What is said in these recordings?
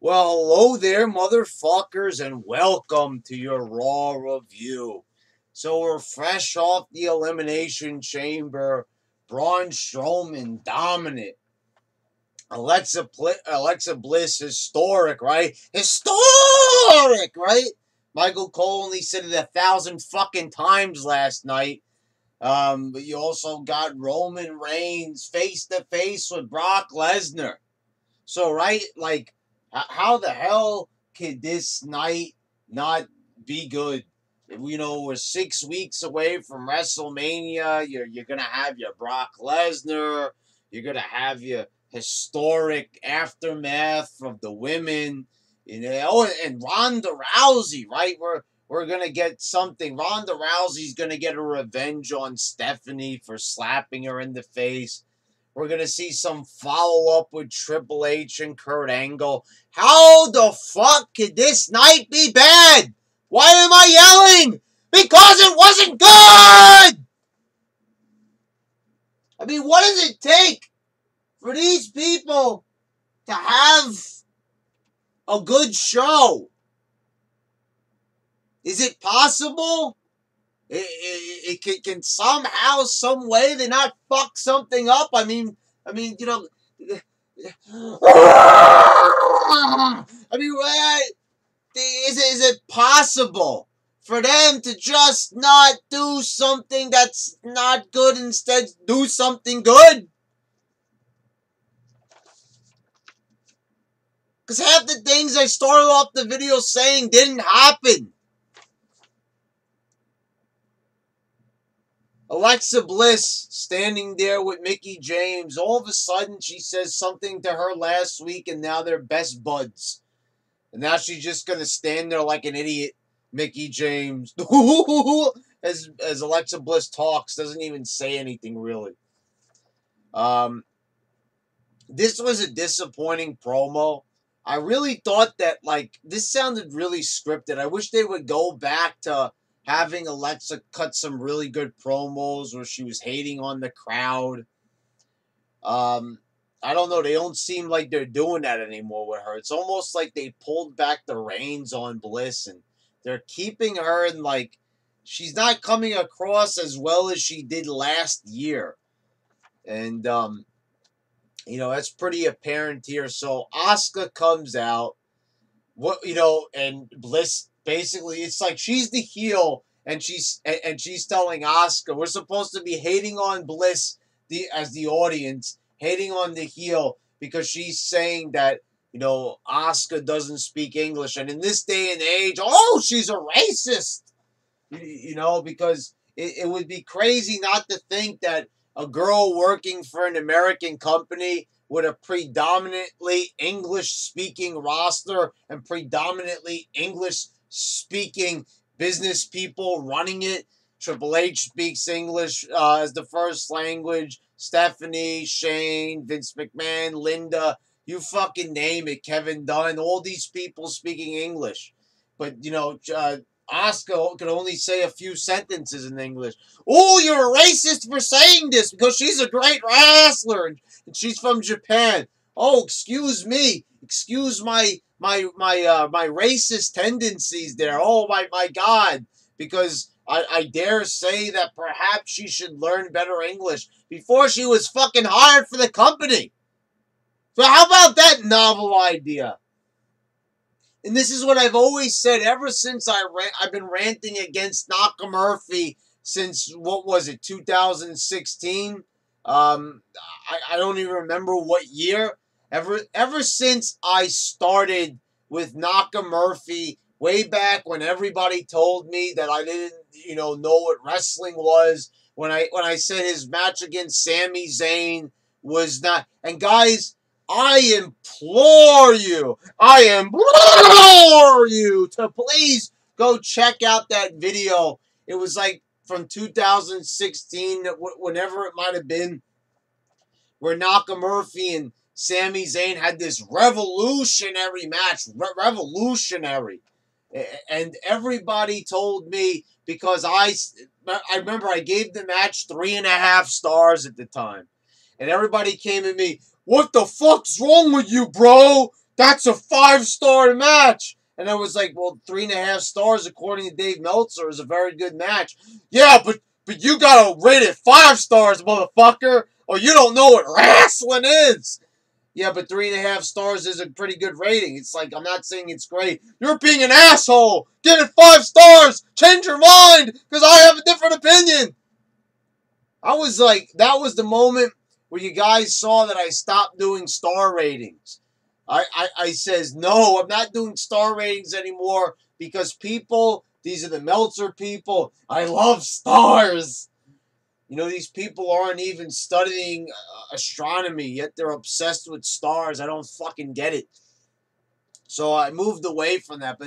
Well, hello there, motherfuckers, and welcome to your Raw review. So we're fresh off the Elimination Chamber. Braun Strowman dominant. Alexa Bliss historic, right? Historic, right? Michael Cole only said it 1,000 fucking times last night. But you also got Roman Reigns face to face with Brock Lesnar. So, right, like, how the hell could this night not be good? We're 6 weeks away from WrestleMania. You're gonna have your Brock Lesnar. You're gonna have your historic aftermath of the women. And Ronda Rousey, right? We're gonna get something. Ronda Rousey's gonna get a revenge on Stephanie for slapping her in the face. We're going to see some follow up with Triple H and Kurt Angle. How the fuck could this night be bad? Why am I yelling? Because it wasn't good! I mean, what does it take for these people to have a good show? Is it possible? It can somehow, some way, they not fuck something up. I mean, you know. Is it possible for them to just not do something that's not good, instead do something good? Because half the things I started off the video saying didn't happen. Alexa Bliss standing there with Mickie James. All of a sudden, she says something to her last week, and now they're best buds. And now she's just going to stand there like an idiot. Mickie James, as Alexa Bliss talks, doesn't even say anything really. This was a disappointing promo. I really thought that, like, this sounded really scripted. I wish they would go back to having Alexa cut some really good promos where she was hating on the crowd. I don't know. They don't seem like they're doing that anymore with her. It's almost like they pulled back the reins on Bliss, and they're keeping her in, like, she's not coming across as well as she did last year. And, that's pretty apparent here. So Asuka comes out, and Bliss basically, it's like she's the heel, and she's telling Asuka, we're supposed to be hating on Bliss as the audience, hating on the heel because she's saying that Asuka doesn't speak English, and in this day and age, she's a racist. Because it would be crazy not to think that a girl working for an American company with a predominantly English-speaking roster and predominantly English-speaking business people running it. Triple H speaks English as the first language. Stephanie, Shane, Vince McMahon, Linda, you fucking name it, Kevin Dunn, all these people speaking English. But, Asuka could only say a few sentences in English. Oh, you're a racist for saying this because she's a great wrestler and she's from Japan. Oh, excuse me. Excuse my racist tendencies there. Oh, my God. Because I dare say that perhaps she should learn better English before she was fucking hired for the company. So how about that novel idea? And this is what I've always said ever since I've been ranting against Nakamurphy since, what was it, 2016? I don't even remember what year. Ever since I started with Nakamurphy, way back when everybody told me that I didn't, know what wrestling was, when I said his match against Sami Zayn was not, and guys, I implore you to please go check out that video. It was like from 2016, whenever it might have been, where Nakamurphy and Sami Zayn had this revolutionary match. Revolutionary. And everybody told me, because I remember I gave the match 3.5 stars at the time. And everybody came at me, what the fuck's wrong with you, bro? that's a 5-star match. And I was like, well, 3.5 stars according to Dave Meltzer is a very good match. Yeah, but you gotta rate it 5 stars, motherfucker, or you don't know what wrestling is. Yeah, but 3.5 stars is a pretty good rating. It's like, I'm not saying it's great. You're being an asshole. Give it 5 stars. Change your mind, because I have a different opinion. I was like, that was the moment where you guys saw that I stopped doing star ratings. I says, no, I'm not doing star ratings anymore because people, these are the Meltzer people, I love stars. You know, these people aren't even studying astronomy, yet they're obsessed with stars. I don't fucking get it. So I moved away from that.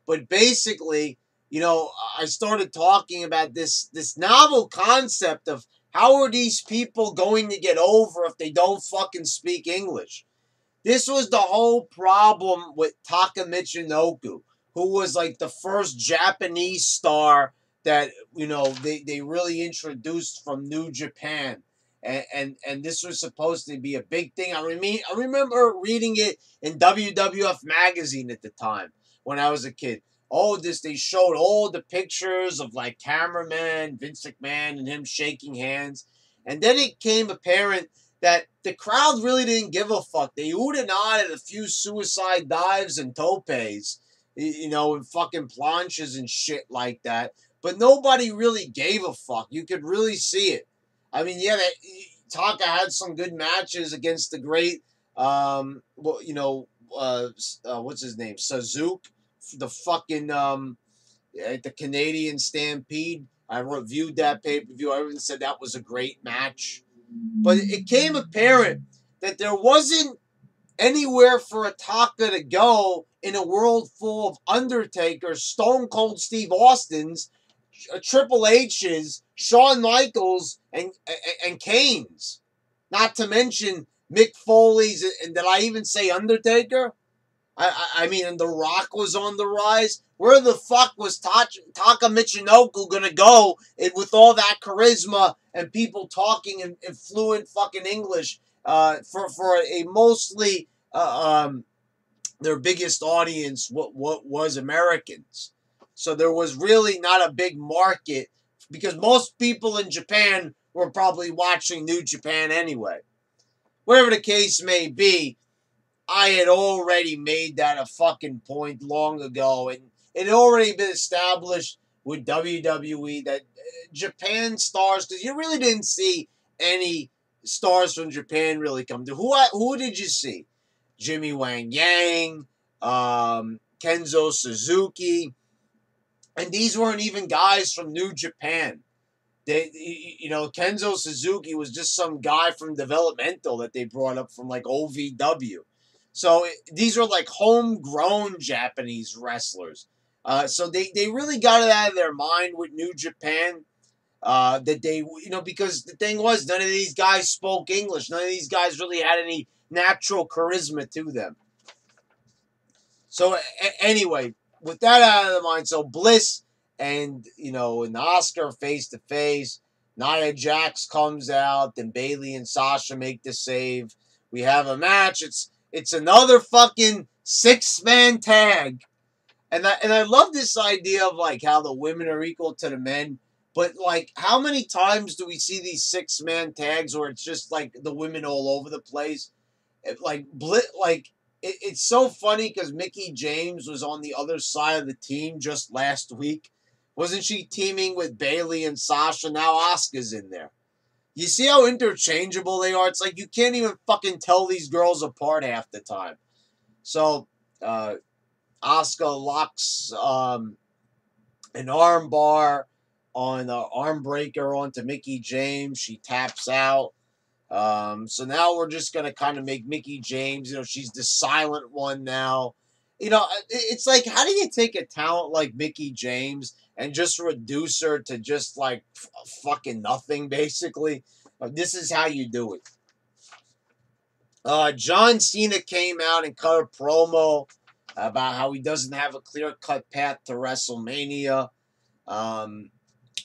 But basically, you know, I started talking about this novel concept of how are these people going to get over if they don't fucking speak English? This was the whole problem with Taka Michinoku, who was like the first Japanese star that, you know, they really introduced from New Japan. And this was supposed to be a big thing. I remember reading it in WWF magazine at the time when I was a kid. Oh, they showed all the pictures of like cameraman Vince McMahon and him shaking hands. And then it came apparent that the crowd really didn't give a fuck. They oohed and ahed at a few suicide dives and topes, you know, and fucking planches and shit like that. But nobody really gave a fuck. You could really see it. I mean, yeah, Taka had some good matches against the great, well, you know, what's his name? Suzuki, the fucking, the Canadian Stampede. I reviewed that pay-per-view. Everyone said that was a great match. But it came apparent that there wasn't anywhere for a Taka to go in a world full of Undertakers, Stone Cold Steve Austins, Triple H's, Shawn Michaels, and Kane's. Not to mention Mick Foley's, and did I even say Undertaker? I mean, and The Rock was on the rise. Where the fuck was Taka Michinoku gonna go with all that charisma and people talking in fluent fucking English for a mostly their biggest audience what was Americans. So there was really not a big market because most people in Japan were probably watching New Japan anyway. Whatever the case may be, I had already made that a fucking point long ago, and it had already been established with WWE that Japan stars, because you really didn't see any stars from Japan really come to. Who did you see? Jimmy Wang Yang, Kenzo Suzuki, and these weren't even guys from New Japan. You know, Kenzo Suzuki was just some guy from developmental that they brought up from like OVW. So these are like homegrown Japanese wrestlers. So they really got it out of their mind with New Japan. That they, you know, because the thing was, none of these guys spoke English. None of these guys really had any natural charisma to them. So anyway, with that out of the mind, so Bliss and, you know, and Oscar face to face. Nia Jax comes out, then Bayley and Sasha make the save. We have a match. It's another fucking 6-man tag. And I love this idea of like how the women are equal to the men. But like, how many times do we see these 6-man tags where it's just like the women all over the place? It's so funny because Mickie James was on the other side of the team just last week. Wasn't she teaming with Bayley and Sasha? Now Asuka's in there. You see how interchangeable they are? It's like you can't even fucking tell these girls apart half the time. So, Asuka locks an arm bar on the arm breaker onto Mickie James. She taps out. So now we're just going to kind of make Mickie James, you know, she's the silent one now. You know, it's like, how do you take a talent like Mickie James and just reduce her to just like fucking nothing, basically? This is how you do it. John Cena came out and cut a promo about how he doesn't have a clear-cut path to WrestleMania. And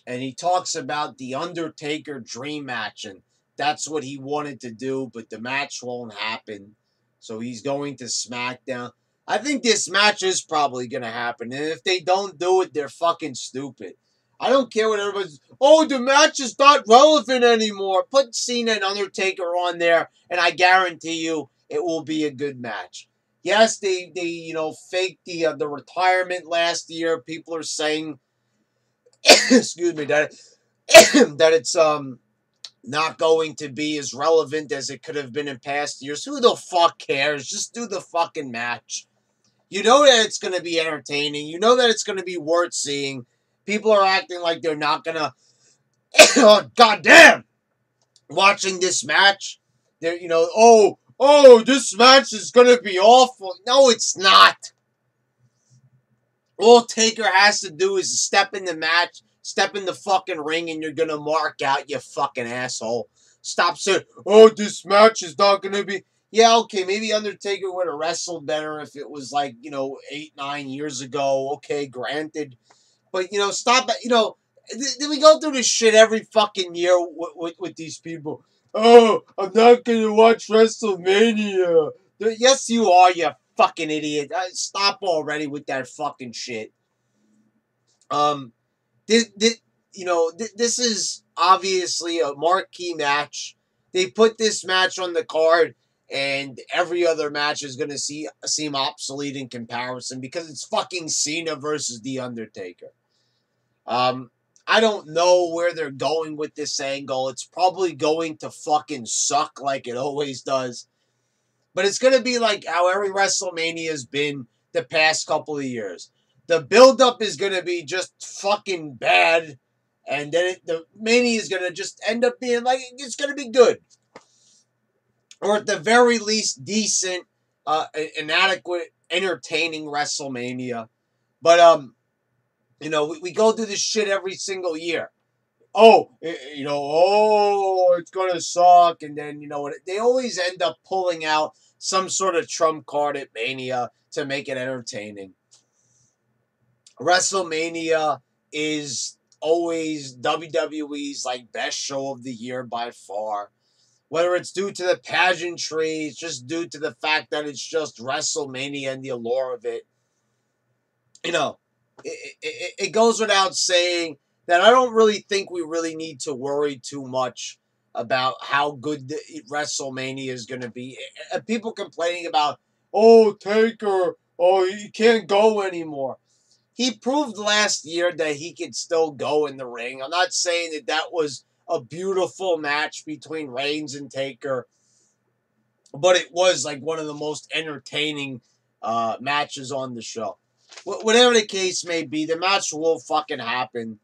he talks about the Undertaker dream match, and that's what he wanted to do, but the match won't happen. So he's going to SmackDown. I think this match is probably going to happen. And if they don't do it, they're fucking stupid. I don't care what everybody's... Oh, the match is not relevant anymore. Put Cena and Undertaker on there, and I guarantee you it will be a good match. Yes, they faked the retirement last year. People are saying, excuse me, that that it's not going to be as relevant as it could have been in past years. Who the fuck cares? Just do the fucking match. You know that it's going to be entertaining. You know that it's going to be worth seeing. People are acting like they're not going to... Oh, goddamn! Watching this match, they're, this match is going to be awful. No, it's not. All Taker has to do is step in the match, step in the fucking ring, and you're going to mark out, you fucking asshole. Stop saying, oh, this match is not going to be... Yeah, okay, maybe Undertaker would have wrestled better if it was 8-9 years ago. Okay, granted. But, stop it. We go through this shit every fucking year with these people. Oh, I'm not going to watch WrestleMania. Yes, you are, you fucking idiot. Stop already with that fucking shit. This is obviously a marquee match. They put this match on the card, and every other match is going to seem obsolete in comparison because it's fucking Cena versus The Undertaker. I don't know where they're going with this angle. It's probably going to fucking suck like it always does. But it's going to be like how every WrestleMania has been the past couple of years. The build-up is going to be just fucking bad. And then the Mania is going to just end up being it's going to be good. Or at the very least, decent, inadequate, entertaining WrestleMania. But, we go through this shit every single year. It's going to suck. And then, they always end up pulling out some sort of trump card at Mania to make it entertaining. WrestleMania is always WWE's best show of the year by far. Whether it's due to the pageantry, it's just due to the fact that it's just WrestleMania and the allure of it. It goes without saying that I don't really think we really need to worry too much about how good the WrestleMania is going to be. People complaining about, Taker, he can't go anymore. He proved last year that he could still go in the ring. I'm not saying that was a beautiful match between Reigns and Taker, but it was one of the most entertaining matches on the show. Whatever the case may be, the match will fucking happen.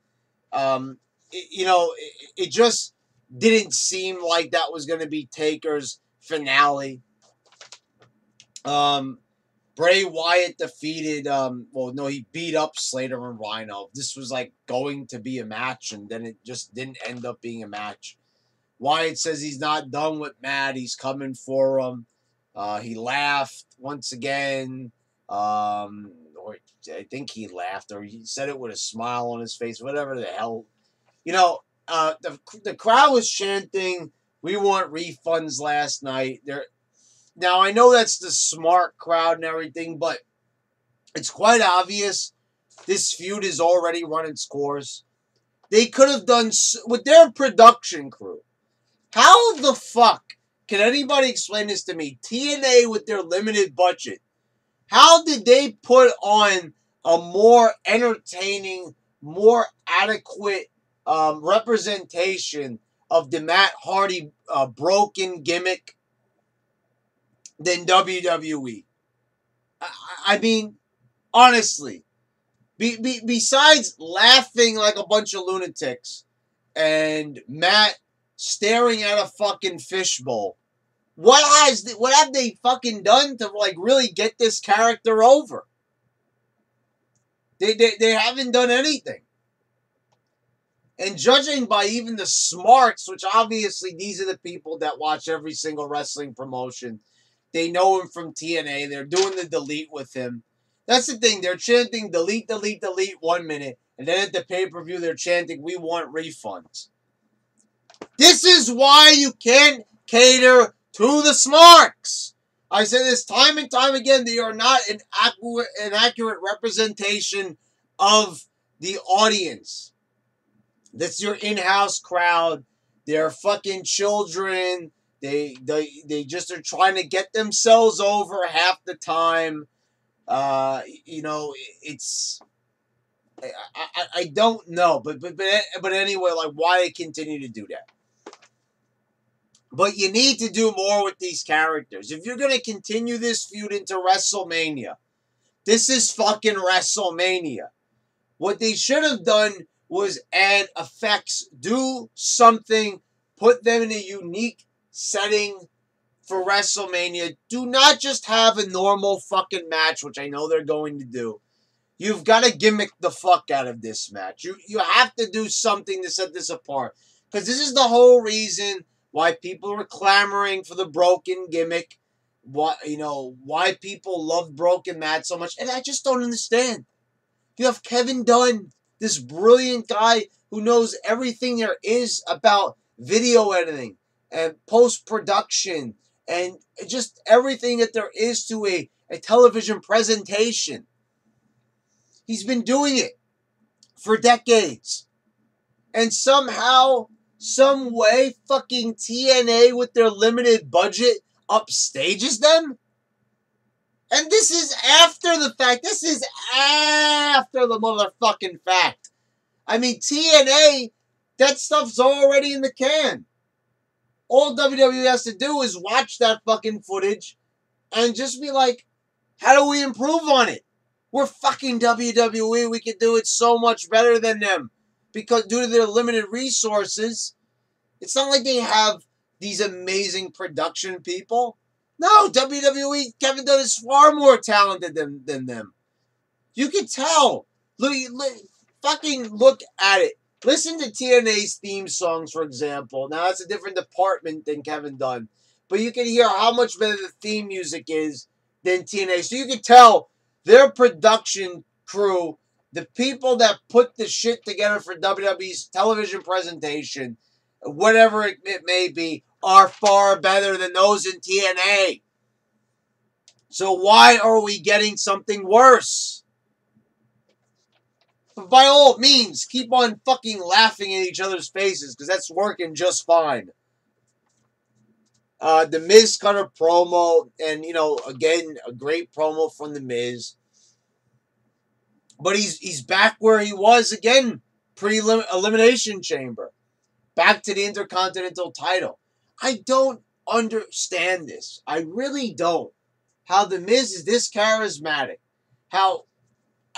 It just didn't seem like that was going to be Taker's finale. Bray Wyatt defeated, he beat up Slater and Rhino. This was going to be a match, and then it just didn't end up being a match. Wyatt says he's not done with Matt. He's coming for him. He laughed once again. Or I think he laughed, or he said it with a smile on his face, whatever the hell. The crowd was chanting, "We want refunds" last night. Now, I know that's the smart crowd and everything, but it's quite obvious this feud is already run its course. They could have done, with their production crew, how the fuck can anybody explain this to me? TNA with their limited budget, how did they put on a more entertaining, more adequate representation of the Matt Hardy broken gimmick than WWE? I mean, honestly, besides laughing like a bunch of lunatics and Matt staring at a fucking fishbowl, what have they fucking done to really get this character over? They haven't done anything. And judging by even the smarts, which obviously these are the people that watch every single wrestling promotion, they know him from TNA. They're doing the delete with him. That's the thing. They're chanting delete, delete, delete 1 minute. And then at the pay-per-view, they're chanting, we want refunds. This is why you can't cater to the smarks. I say this time and time again. They are not an accurate representation of the audience. That's your in-house crowd. They're fucking children. They just are trying to get themselves over half the time. It's I don't know, but anyway, like why continue to do that? But you need to do more with these characters. If you're gonna continue this feud into WrestleMania, this is fucking WrestleMania. What they should have done was add effects, do something, put them in a unique setting for WrestleMania. Do not just have a normal fucking match, which I know they're going to do. You've got to gimmick the fuck out of this match. You have to do something to set this apart. Because this is the whole reason why people were clamoring for the broken gimmick. Why people love broken Matt so much. And I just don't understand. You have Kevin Dunn, this brilliant guy who knows everything there is about video editing and post-production and just everything that there is to a television presentation. He's been doing it for decades. And somehow, some way, fucking TNA with their limited budget upstages them? And this is after the fact. This is after the motherfucking fact. I mean, TNA, that stuff's already in the can. All WWE has to do is watch that fucking footage and just be like, how do we improve on it? We're fucking WWE. We can do it so much better than them. Because due to their limited resources, it's not like they have these amazing production people. No, WWE, Kevin Dunn is far more talented than them. You can tell. Fucking look at it. Listen to TNA's theme songs, for example. Now, that's a different department than Kevin Dunn. But you can hear how much better the theme music is than TNA. So you can tell their production crew, the people that put the shit together for WWE's television presentation, whatever it may be, are far better than those in TNA. So why are we getting something worse? But by all means, keep on fucking laughing in each other's faces, because that's working just fine. The Miz cut a promo, and, again, a great promo from The Miz. But he's back where he was again, pre-Elimination Chamber. Back to the Intercontinental title. I don't understand this. I really don't. How The Miz is this charismatic. How,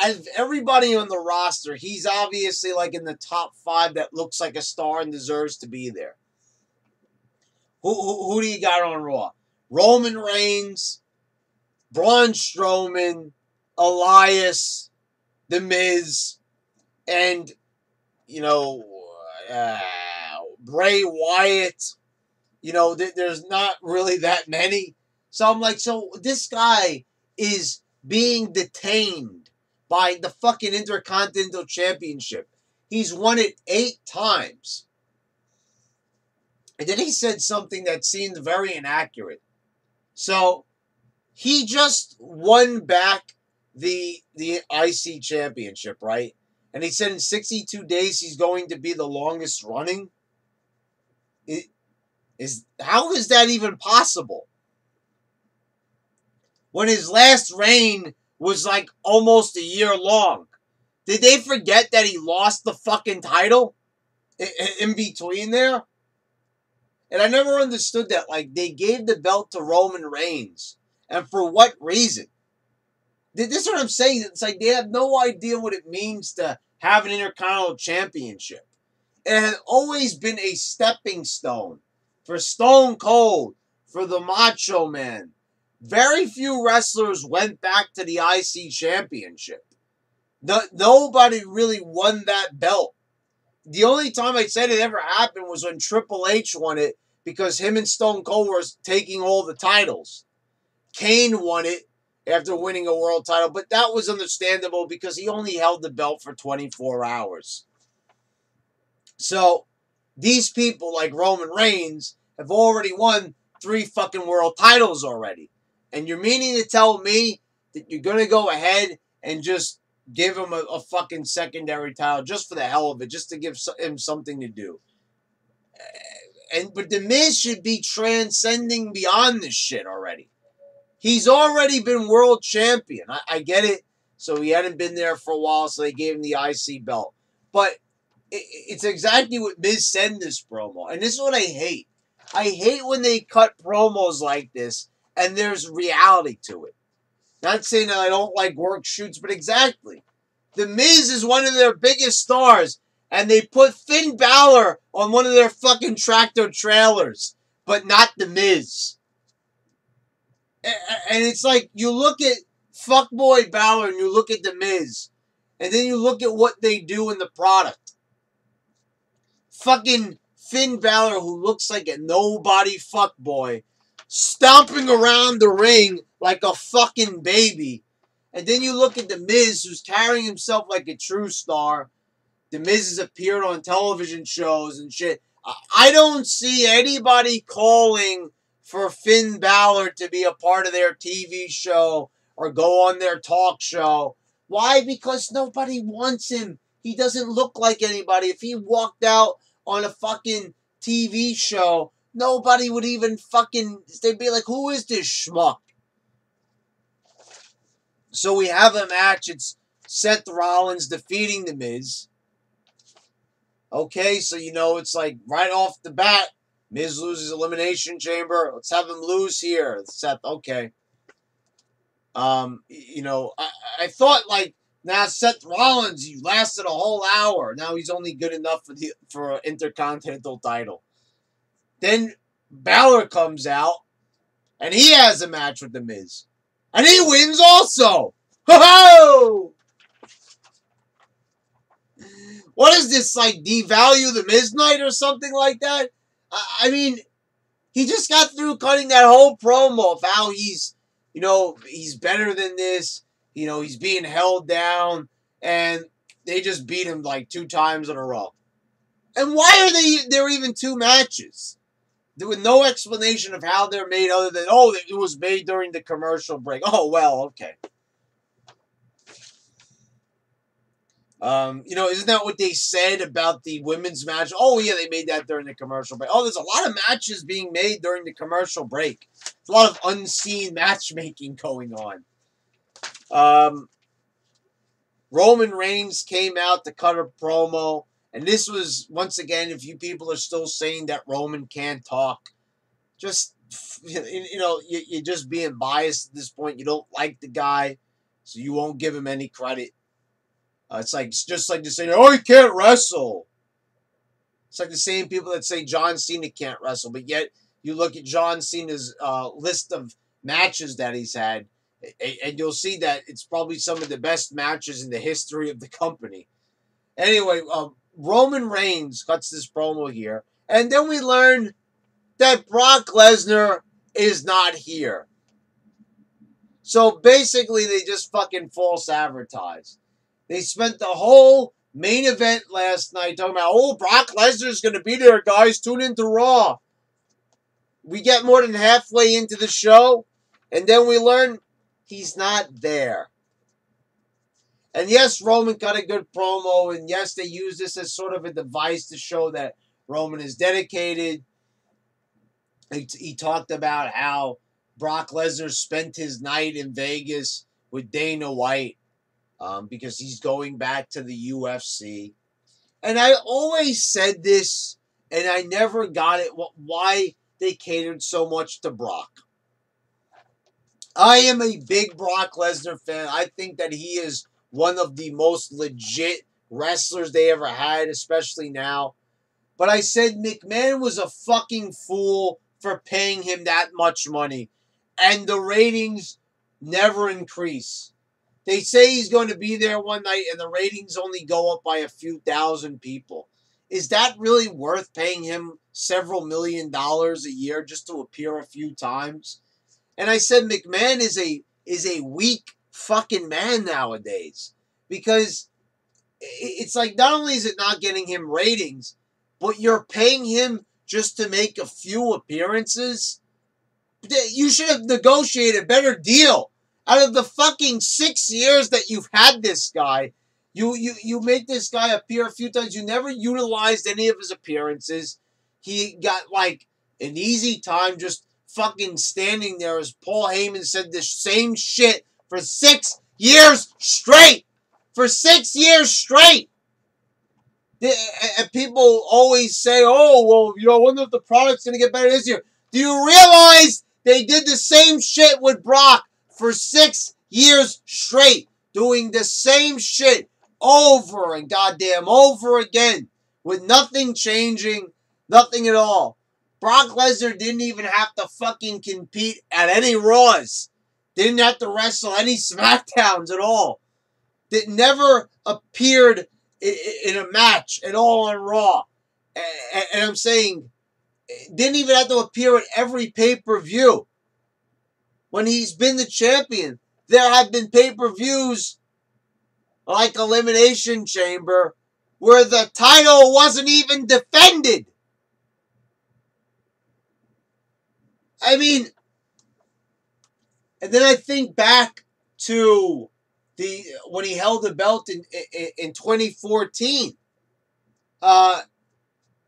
out of everybody on the roster, he's obviously like in the top 5 that looks like a star and deserves to be there. Who do you got on Raw? Roman Reigns, Braun Strowman, Elias, The Miz, and, Bray Wyatt. There's not really that many. So I'm like, so this guy is being detained by the fucking Intercontinental Championship. He's won it 8 times. And then he said something that seemed very inaccurate. So he just won back the IC Championship, right? And he said in 62 days he's going to be the longest running. How is that even possible? When his last reign was like almost a year long. Did they forget that he lost the fucking title in between there? And I never understood that. Like, they gave the belt to Roman Reigns. And for what reason? This is what I'm saying. It's like they have no idea what it means to have an Intercontinental Championship. It has always been a stepping stone for Stone Cold, for the Macho Man. Very few wrestlers went back to the IC Championship. Nobody really won that belt. The only time I said it ever happened was when Triple H won it because him and Stone Cold were taking all the titles. Kane won it after winning a world title, but that was understandable because he only held the belt for 24 hours. So, these people like Roman Reigns have already won 3 fucking world titles already. And you're meaning to tell me that you're going to go ahead and just give him a fucking secondary title just for the hell of it, just to give him something to do. But The Miz should be transcending beyond this shit already. He's already been world champion. I get it. So he hadn't been there for a while, so they gave him the IC belt. But it's exactly what Miz said in this promo. And this is what I hate. I hate when they cut promos like this and there's reality to it. Not saying that I don't like work shoots, but exactly. The Miz is one of their biggest stars, and they put Finn Balor on one of their fucking tractor trailers, but not The Miz. And it's like, you look at fuckboy Balor and you look at The Miz, and then you look at what they do in the product. Fucking Finn Balor, who looks like a nobody fuckboy, stomping around the ring like a fucking baby. And then you look at The Miz, who's carrying himself like a true star. The Miz has appeared on television shows and shit. I don't see anybody calling for Finn Balor to be a part of their TV show or go on their talk show. Why? Because nobody wants him. He doesn't look like anybody. If he walked out on a fucking TV show, nobody would even fucking... They'd be like, who is this schmuck? So we have a match. It's Seth Rollins defeating The Miz. Okay, so it's like right off the bat, Miz loses Elimination Chamber. Let's have him lose here. Seth, okay. I thought like, now Seth Rollins, he lasted a whole hour. Now he's only good enough for an Intercontinental title. Then Balor comes out, and he has a match with The Miz. And he wins also! Ho-ho! What is this, like, devalue the Miz night or something like that? I mean, he just got through cutting that whole promo of how he's better than this. He's being held down, and they just beat him like 2 times in a row. And why are there even 2 matches? There was no explanation of how they're made other than, it was made during the commercial break. Oh, well, okay. Isn't that what they said about the women's match? Oh, yeah, they made that during the commercial break. Oh, there's a lot of matches being made during the commercial break. There's a lot of unseen matchmaking going on. Roman Reigns came out to cut a promo. And this was, once again, if you people are still saying that Roman can't talk, just, you're just being biased at this point. You don't like the guy, so you won't give him any credit. It's just like to say, he can't wrestle. It's like the same people that say John Cena can't wrestle, but yet you look at John Cena's list of matches that he's had, and you'll see that it's probably some of the best matches in the history of the company. Anyway, Roman Reigns cuts this promo here, and then we learn that Brock Lesnar is not here. So basically, they just fucking false advertise. They spent the whole main event last night talking about, Brock Lesnar's going to be there, guys. Tune into Raw. We get more than halfway into the show, and then we learn he's not there. And yes, Roman cut a good promo, and yes, they use this as sort of a device to show that Roman is dedicated. He talked about how Brock Lesnar spent his night in Vegas with Dana White because he's going back to the UFC. And I always said this, and I never got it, why they catered so much to Brock. I am a big Brock Lesnar fan. I think that he is one of the most legit wrestlers they ever had, especially now. But I said McMahon was a fucking fool for paying him that much money. And the ratings never increase. They say he's going to be there one night and the ratings only go up by a few thousand people. Is that really worth paying him several $1 million a year just to appear a few times? And I said McMahon is a weak fucking man nowadays. Because it's like, not only is it not getting him ratings, but you're paying him just to make a few appearances. You should have negotiated a better deal. Out of the fucking 6 years that you've had this guy, you make this guy appear a few times. You never utilized any of his appearances. He got like an easy time just fucking standing there as Paul Heyman said the same shit for 6 years straight. For 6 years straight. And people always say, oh, well, I wonder if the product's going to get better this year. Do you realize they did the same shit with Brock for 6 years straight? Doing the same shit over and goddamn over again. With nothing changing. Nothing at all. Brock Lesnar didn't even have to fucking compete at any Raws. Didn't have to wrestle any SmackDowns at all. That never appeared in a match at all on Raw. And I'm saying, didn't even have to appear at every pay-per-view. When he's been the champion, there have been pay-per-views like Elimination Chamber where the title wasn't even defended. I mean, and then I think back to when he held the belt in 2014.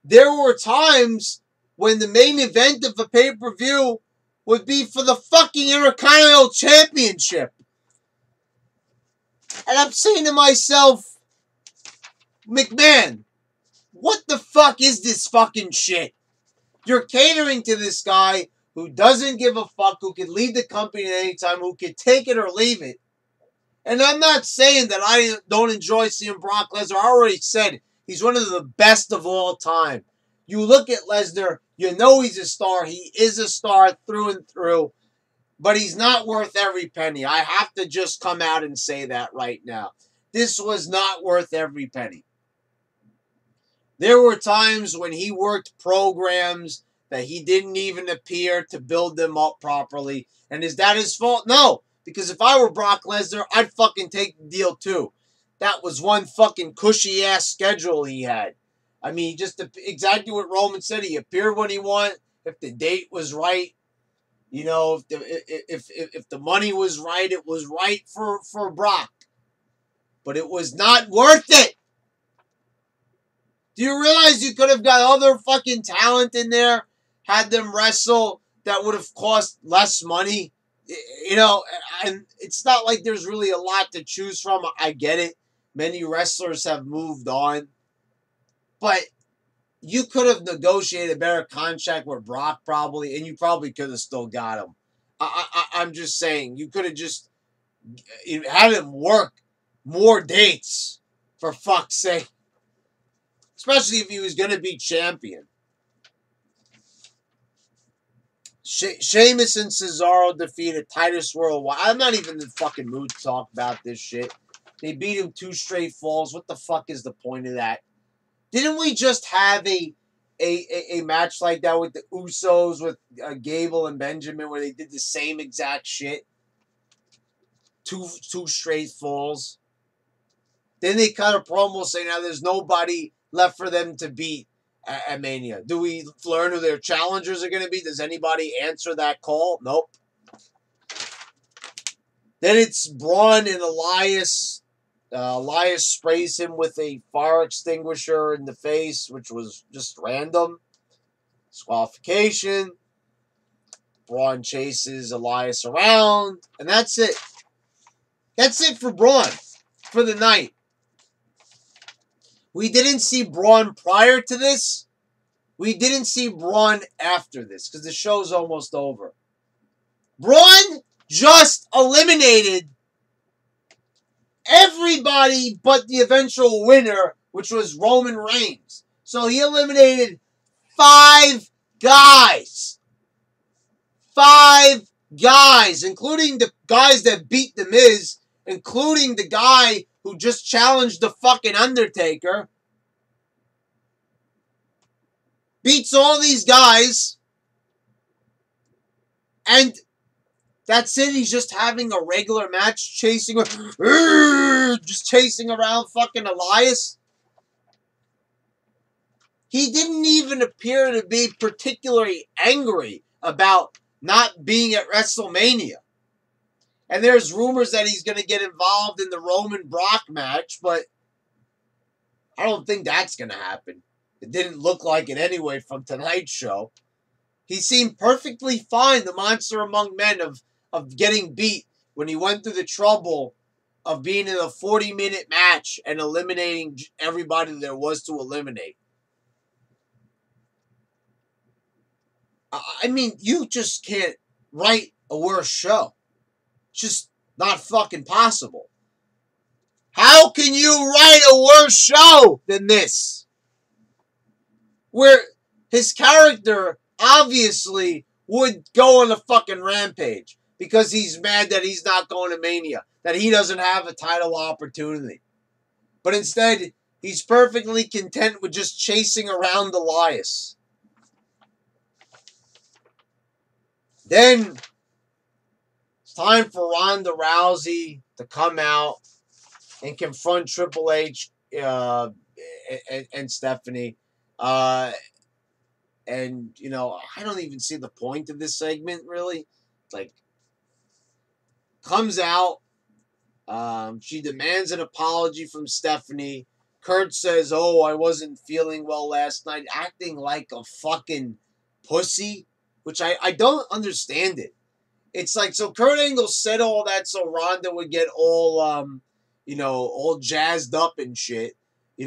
There were times when the main event of a pay-per-view would be for the fucking Intercontinental Championship. And I'm saying to myself, McMahon, what the fuck is this fucking shit? You're catering to this guy who doesn't give a fuck, who can leave the company at any time, who can take it or leave it. And I'm not saying that I don't enjoy seeing Brock Lesnar. I already said he's one of the best of all time. You look at Lesnar, you know he's a star. He is a star through and through. But he's not worth every penny. I have to just come out and say that right now. This was not worth every penny. There were times when he worked programs that he didn't even appear to build them up properly. And is that his fault? No. Because if I were Brock Lesnar, I'd fucking take the deal too. That was one fucking cushy-ass schedule he had. I mean, just exactly what Roman said. He appeared when he wanted. If the date was right, you know, if the money was right, it was right for Brock. But it was not worth it. Do you realize you could have got other fucking talent in there, had them wrestle, that would have cost less money? You know, and it's not like there's really a lot to choose from. I get it. Many wrestlers have moved on. But you could have negotiated a better contract with Brock probably, and you probably could have still got him. I'm just saying, you could have just had him work more dates, for fuck's sake. Especially if he was going to be champion. Sheamus and Cesaro defeated Titus Worldwide. I'm not even in the fucking mood to talk about this shit. They beat him 2 straight falls. What the fuck is the point of that? Didn't we just have a match like that with the Usos, with Gable and Benjamin, where they did the same exact shit? Two straight falls. Then they cut a promo saying now there's nobody left for them to beat at Mania. Do we learn who their challengers are going to be? Does anybody answer that call? Nope. Then it's Braun and Elias. Elias sprays him with a fire extinguisher in the face, which was just random. Disqualification. Braun chases Elias around. And that's it. That's it for Braun for the night. We didn't see Braun prior to this. We didn't see Braun after this because the show's almost over. Braun just eliminated everybody but the eventual winner, which was Roman Reigns. So he eliminated 5 guys. 5 guys, including the guys that beat The Miz, including the guy who just challenged the fucking Undertaker. Beats all these guys. And that's it. He's just having a regular match, just chasing around fucking Elias. He didn't even appear to be particularly angry about not being at WrestleMania. And there's rumors that he's going to get involved in the Roman Brock match, but I don't think that's going to happen. It didn't look like it anyway from tonight's show. He seemed perfectly fine, the monster among men, of getting beat when he went through the trouble of being in a 40-minute match and eliminating everybody there was to eliminate. I mean, you just can't write a worse show. It's just not fucking possible. How can you write a worse show than this? Where his character obviously would go on a fucking rampage because he's mad that he's not going to Mania, that he doesn't have a title opportunity. But instead, he's perfectly content with just chasing around Elias. Then it's time for Ronda Rousey to come out and confront Triple H and Stephanie. And, you know, I don't even see the point of this segment, really. Like, comes out. She demands an apology from Stephanie. Kurt says, oh, I wasn't feeling well last night, acting like a fucking pussy, which I don't understand it. It's like, so Kurt Angle said all that so Ronda would get all, all jazzed up and shit,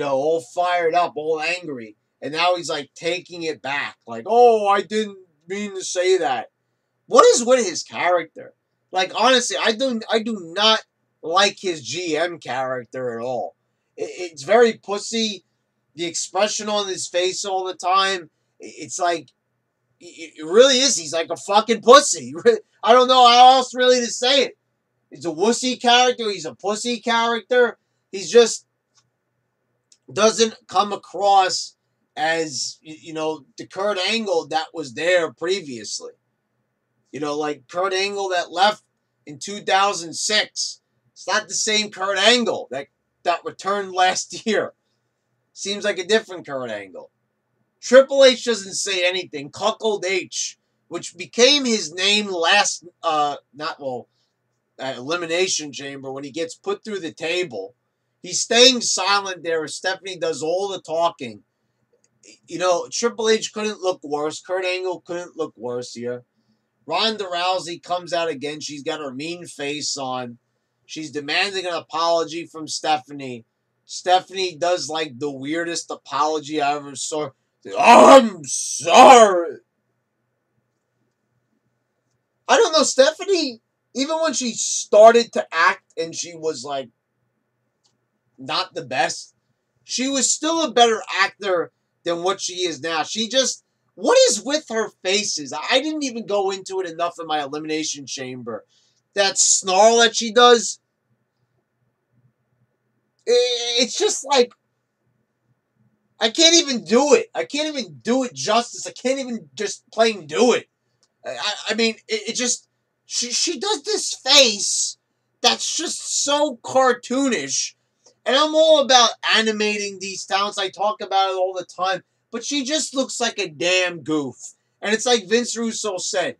all fired up, all angry. And now he's like taking it back. Like, oh, I didn't mean to say that. What is with his character? Like, honestly, I do not like his GM character at all. It's very pussy. The expression on his face all the time. It's like, it really is. He's like a fucking pussy. I don't know how else really to say it. He's a wussy character. He's a pussy character. He's just doesn't come across as, the Kurt Angle that was there previously. Like Kurt Angle that left in 2006. It's not the same Kurt Angle that returned last year. Seems like a different Kurt Angle. Triple H doesn't say anything. Cuckold H, which became his name last, Elimination Chamber, when he gets put through the table. He's staying silent there as Stephanie does all the talking. Triple H couldn't look worse. Kurt Angle couldn't look worse here. Ronda Rousey comes out again. She's got her mean face on. She's demanding an apology from Stephanie. Stephanie does like the weirdest apology I ever saw. I'm sorry. I don't know, Stephanie, even when she started to act and she was like not the best, she was still a better actor than what she is now. What is with her faces? I didn't even go into it enough in my Elimination Chamber. That snarl that she does, it's just like, I can't even do it. I can't even do it justice. I can't even just plain do it. I mean, it just, she does this face that's just so cartoonish. And I'm all about animating these talents. I talk about it all the time. But she just looks like a damn goof. And it's like Vince Russo said,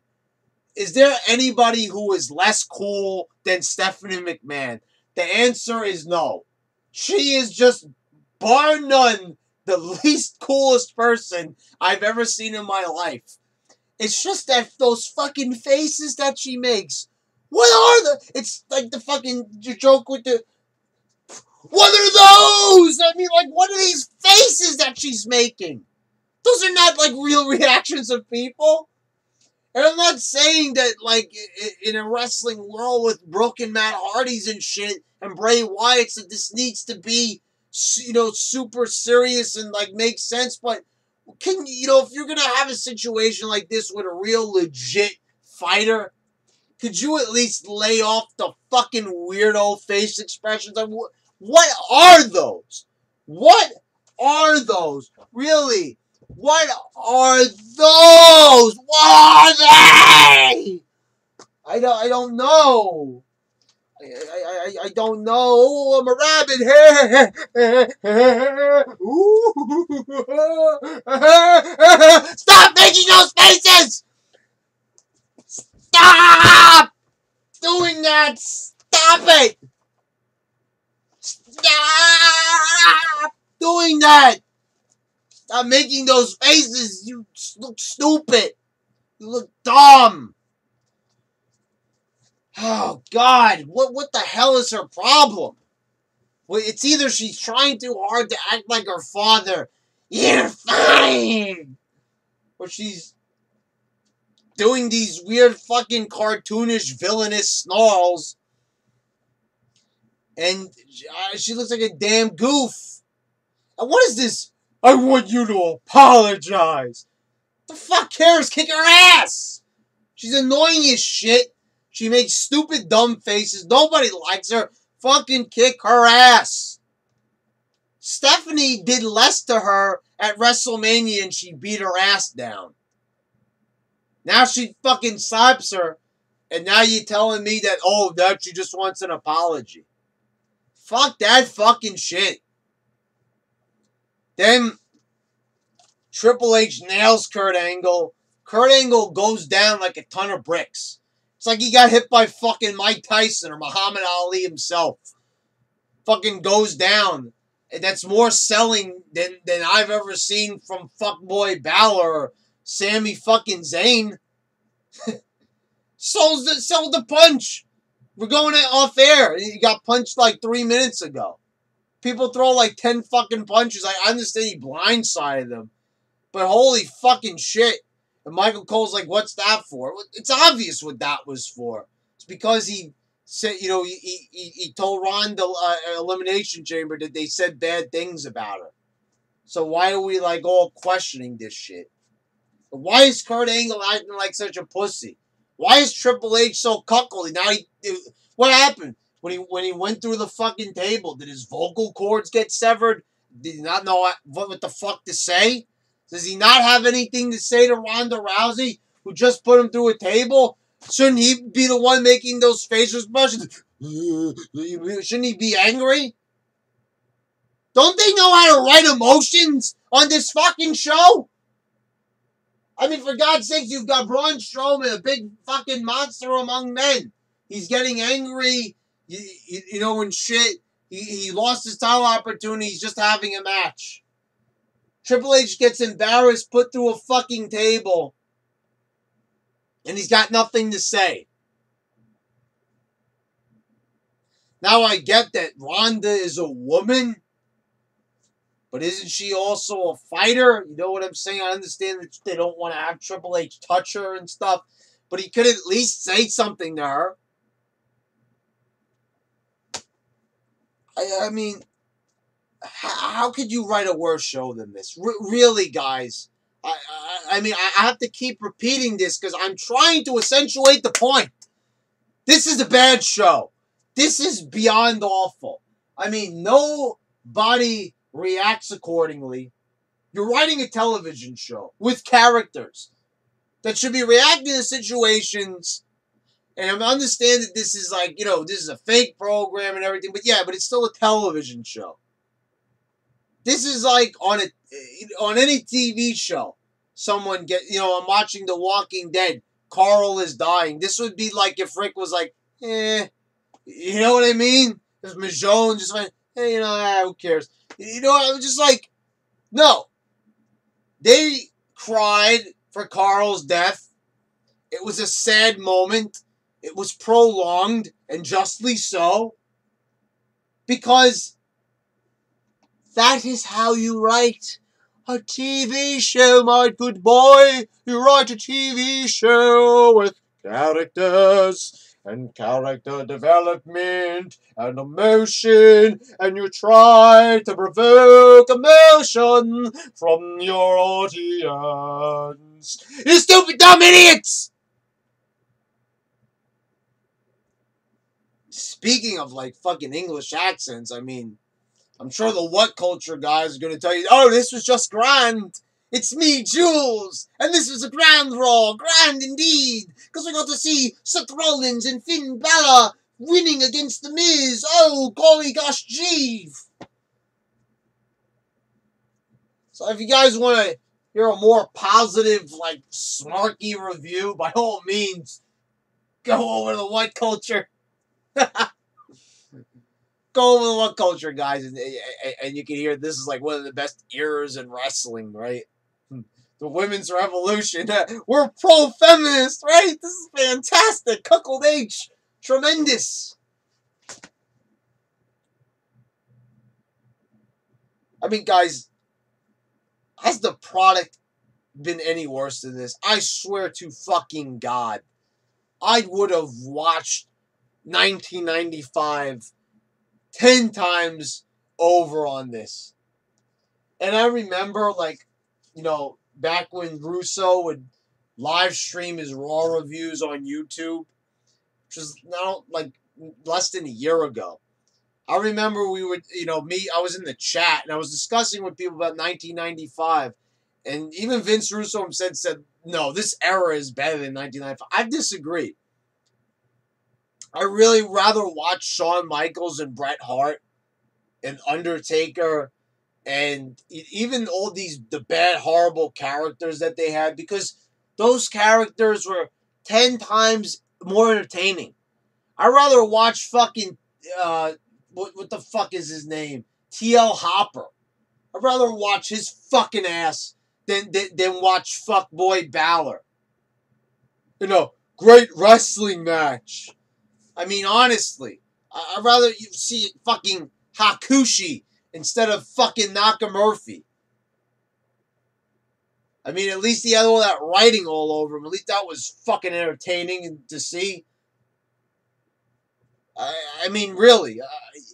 is there anybody who is less cool than Stephanie McMahon? The answer is no. She is just, bar none, the least coolest person I've ever seen in my life. It's just that those fucking faces that she makes. What are it's like the fucking joke with the, what are those? I mean, like, what are these faces that she's making? Those are not, like, real reactions of people. And I'm not saying that, like, in a wrestling world with broken Matt Hardys and shit and Bray Wyatts that this needs to be, super serious and, like, make sense. But, if you're going to have a situation like this with a real legit fighter, could you at least lay off the fucking weirdo face expressions? What are those? What are those? Really? What are those? What are they? I don't know. I don't know. Oh, I'm a rabbit. Stop making those faces! Stop doing that! Stop it! Stop doing that! Stop making those faces! You look stupid! You look dumb! Oh, God! What the hell is her problem? Well, it's either she's trying too hard to act like her father, you're fine, or she's doing these weird fucking cartoonish villainous snarls, and she looks like a damn goof. And what is this? I want you to apologize. The fuck cares? Kick her ass. She's annoying as shit. She makes stupid, dumb faces. Nobody likes her. Fucking kick her ass. Stephanie did less to her at WrestleMania and she beat her ass down. Now she fucking slaps her, and now you're telling me that, oh, that she just wants an apology. Fuck that fucking shit. Then Triple H nails Kurt Angle. Kurt Angle goes down like a ton of bricks. It's like he got hit by fucking Mike Tyson or Muhammad Ali himself. Fucking goes down. And that's more selling than I've ever seen from fuckboy Balor or Sami fucking Zayn. Sells the punch. We're going off air. He got punched like 3 minutes ago. People throw like 10 fucking punches. I understand he blindsided them. But holy fucking shit. And Michael Cole's like, what's that for? It's obvious what that was for. It's because he said, you know, he told Ronda Elimination Chamber that they said bad things about her. So why are we like all questioning this shit? Why is Kurt Angle acting like such a pussy? Why is Triple H so cuckolding? Now what happened? When he went through the fucking table, did his vocal cords get severed? Did he not know what the fuck to say? Does he not have anything to say to Ronda Rousey, who just put him through a table? Shouldn't he be the one making those facial expressions? Shouldn't he be angry? Don't they know how to write emotions on this fucking show? I mean, for God's sakes, you've got Braun Strowman, a big fucking monster among men. He's getting angry, you know, and shit. He lost his title opportunity. He's just having a match. Triple H gets embarrassed, put through a fucking table, and he's got nothing to say. Now I get that Ronda is a woman, but isn't she also a fighter? You know what I'm saying? I understand that they don't want to have Triple H touch her and stuff, but he could at least say something to her. I mean, how could you write a worse show than this? Really, guys. I mean, I have to keep repeating this because I'm trying to accentuate the point. This is a bad show. This is beyond awful. I mean, nobody reacts accordingly. You're writing a television show with characters that should be reacting to situations. And I understand that this is like, you know, this is a fake program and everything. But yeah, but it's still a television show. This is like on any TV show. Someone I'm watching The Walking Dead. Carl is dying. This would be like if Rick was like, you know what I mean? If Michonne just went, hey, who cares? You know, I was just like, no. They cried for Carl's death. It was a sad moment. It was prolonged, and justly so. Because that is how you write a TV show, my good boy. You write a TV show with characters and character development and emotion, and you try to provoke emotion from your audience. You stupid dumb idiots! Speaking of like fucking English accents, I mean, I'm sure the What Culture guys are going to tell you, oh, this was just grand. It's me, Jules, and this was a grand Raw, grand indeed, because we got to see Seth Rollins and Finn Balor winning against The Miz. Oh, golly gosh, gee. So if you guys want to hear a more positive, like, snarky review, by all means, Go over the what culture. Go over the what culture, guys, and you can hear this is like one of the best eras in wrestling, right? The women's revolution. We're pro-feminist, right? This is fantastic. Cuckold H. Tremendous. I mean, guys, has the product been any worse than this? I swear to fucking God, I would have watched 1995 10 times over on this. And I remember, like, back when Russo would live stream his Raw reviews on YouTube, which was now like less than a year ago. I remember we would, I was in the chat and I was discussing with people about 1995. And even Vince Russo himself said, no, this era is better than 1995. I disagree. I really rather watch Shawn Michaels and Bret Hart and Undertaker and even all the bad, horrible characters that they had, because those characters were 10 times more entertaining. I'd rather watch fucking, what the fuck is his name? T.L. Hopper. I'd rather watch his fucking ass than watch fuckboy Balor. Great wrestling match. I mean, honestly, I'd rather you see fucking Hakushi instead of fucking Nakamurphy. I mean, at least he had all that writing all over him. At least that was fucking entertaining to see. I mean, really,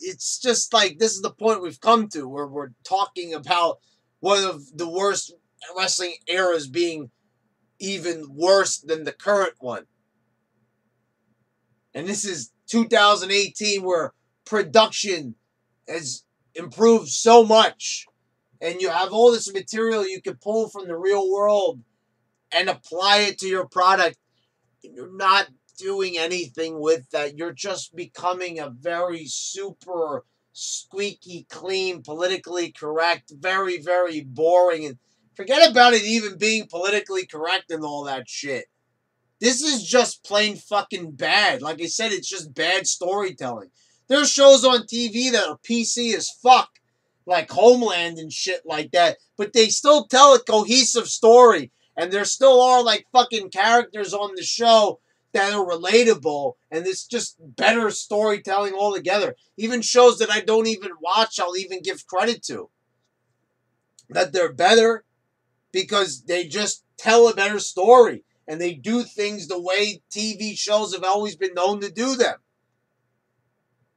it's just like this is the point we've come to where we're talking about one of the worst wrestling eras being even worse than the current one. And this is 2018 where production has improved so much. And you have all this material you can pull from the real world and apply it to your product. And you're not doing anything with that. You're just becoming a very super squeaky clean, politically correct, very, very boring. And forget about it even being politically correct and all that shit. This is just plain fucking bad. Like I said, it's just bad storytelling. There's shows on TV that are PC as fuck, like Homeland and shit like that, but they still tell a cohesive story, and there still are like fucking characters on the show that are relatable, and it's just better storytelling altogether. Even shows that I don't even watch, I'll even give credit to. That they're better because they just tell a better story, and they do things the way TV shows have always been known to do them.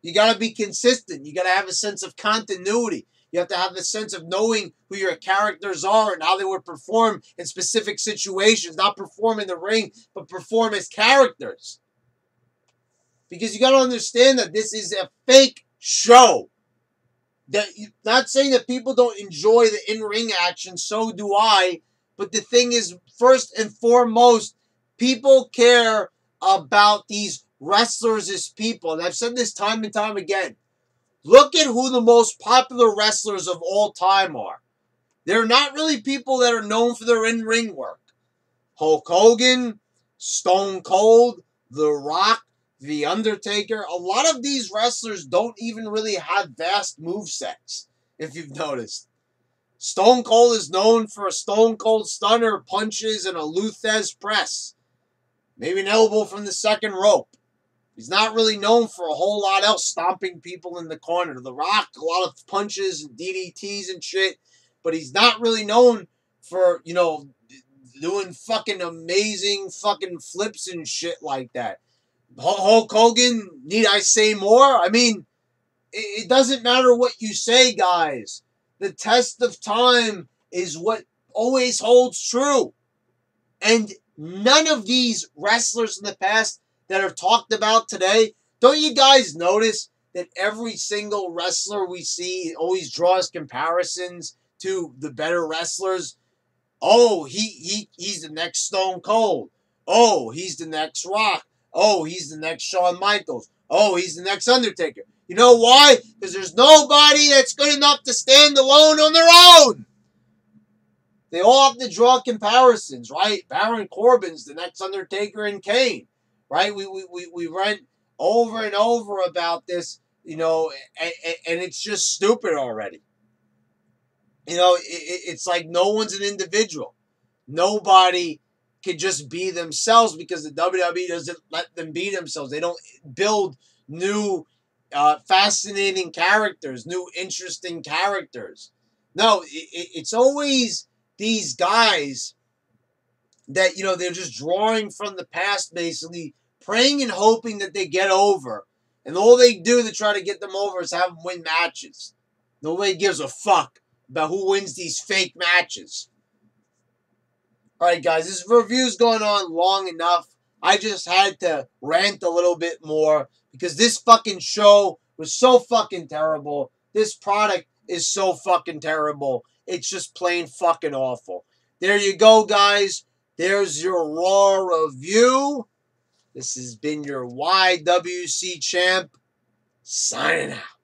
You got to be consistent. You got to have a sense of continuity. You have to have a sense of knowing who your characters are and how they would perform in specific situations. Not perform in the ring, but perform as characters. Because you got to understand that this is a fake show. Not saying that people don't enjoy the in-ring action, so do I. But the thing is, first and foremost, people care about these wrestlers as people. And I've said this time and time again. Look at who the most popular wrestlers of all time are. They're not really people that are known for their in-ring work. Hulk Hogan, Stone Cold, The Rock, The Undertaker. A lot of these wrestlers don't even really have vast movesets, if you've noticed. Stone Cold is known for a Stone Cold Stunner, punches, and a Luthez press. Maybe an elbow from the second rope. He's not really known for a whole lot else, stomping people in the corner. The Rock, a lot of punches and DDTs and shit, but he's not really known for, doing fucking amazing fucking flips and shit like that. Hulk Hogan, need I say more? I mean, it doesn't matter what you say, guys. The test of time is what always holds true. And none of these wrestlers in the past that are talked about today, don't you guys notice that every single wrestler we see always draws comparisons to the better wrestlers? Oh, he's the next Stone Cold. Oh, he's the next Rock. Oh, he's the next Shawn Michaels. Oh, he's the next Undertaker. You know why? Because there's nobody that's good enough to stand alone on their own. They all have to draw comparisons, right? Baron Corbin's the next Undertaker and Kane. right? We rant over and over about this, and it's just stupid already. It's like no one's an individual. Nobody can just be themselves because the WWE doesn't let them be themselves. They don't build new, fascinating characters, new interesting characters. No, it's always these guys that they're just drawing from the past, basically praying and hoping that they get over, and all they do to try to get them over is have them win matches. Nobody gives a fuck about who wins these fake matches. All right, guys, this review's going on long enough. I just had to rant a little bit more because this fucking show was so fucking terrible. This product is so fucking terrible. It's just plain fucking awful. There you go, guys. There's your Raw review. This has been your YWC champ signing out.